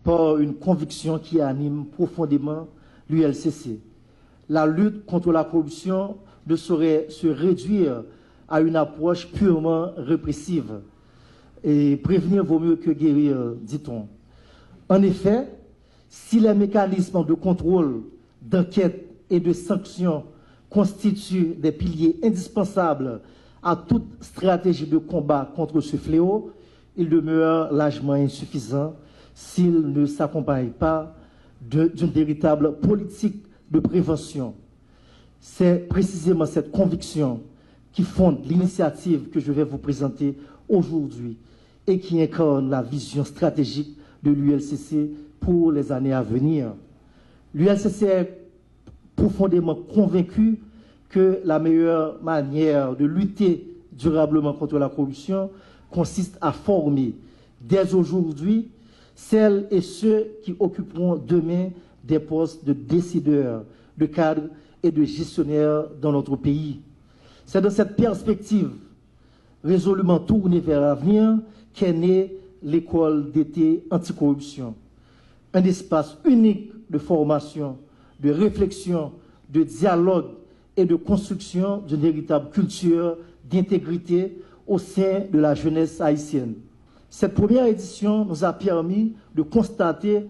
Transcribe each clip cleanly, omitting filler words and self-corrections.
par une conviction qui anime profondément l'ULCC. La lutte contre la corruption ne saurait se réduire à une approche purement répressive. Et prévenir vaut mieux que guérir, dit-on. En effet, si les mécanismes de contrôle, d'enquête et de sanction constituent des piliers indispensables à toute stratégie de combat contre ce fléau, ils demeurent largement insuffisants s'ils ne s'accompagnent pas d'une véritable politique de prévention. C'est précisément cette conviction qui fonde l'initiative que je vais vous présenter aujourd'hui et qui incarne la vision stratégique de l'ULCC pour les années à venir. L'ULCC est profondément convaincu que la meilleure manière de lutter durablement contre la corruption consiste à former dès aujourd'hui celles et ceux qui occuperont demain des postes de décideurs, de cadres et de gestionnaires dans notre pays. C'est dans cette perspective résolument tournée vers l'avenir qu'est née l'école d'été anticorruption. Un espace unique de formation, de réflexion, de dialogue et de construction d'une véritable culture d'intégrité au sein de la jeunesse haïtienne. Cette première édition nous a permis de constater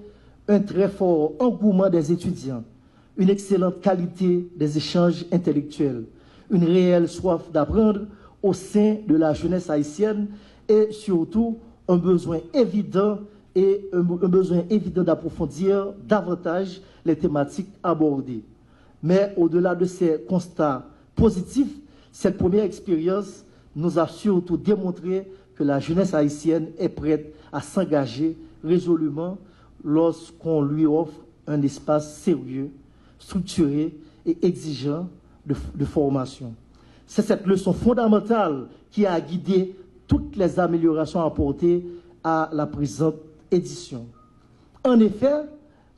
un très fort engouement des étudiants, une excellente qualité des échanges intellectuels, une réelle soif d'apprendre au sein de la jeunesse haïtienne et surtout un besoin évident d'approfondir davantage les thématiques abordées. Mais au-delà de ces constats positifs, cette première expérience nous a surtout démontré que la jeunesse haïtienne est prête à s'engager résolument lorsqu'on lui offre un espace sérieux, structuré et exigeant de formation. C'est cette leçon fondamentale qui a guidé toutes les améliorations apportées à la présente édition. En effet,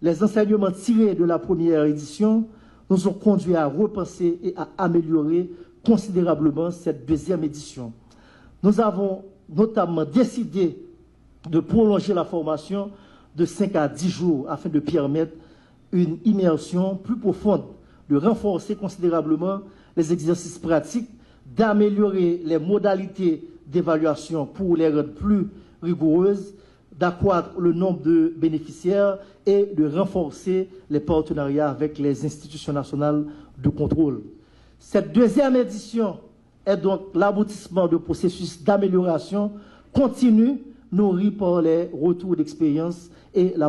les enseignements tirés de la première édition nous ont conduits à repenser et à améliorer considérablement cette deuxième édition. Nous avons notamment décidé de prolonger la formation de 5 à 10 jours afin de permettre une immersion plus profonde, de renforcer considérablement les exercices pratiques, d'améliorer les modalités d'évaluation pour les rendre plus rigoureuses, d'accroître le nombre de bénéficiaires et de renforcer les partenariats avec les institutions nationales de contrôle. Cette deuxième édition est donc l'aboutissement de processus d'amélioration continu nourri par les retours d'expérience et la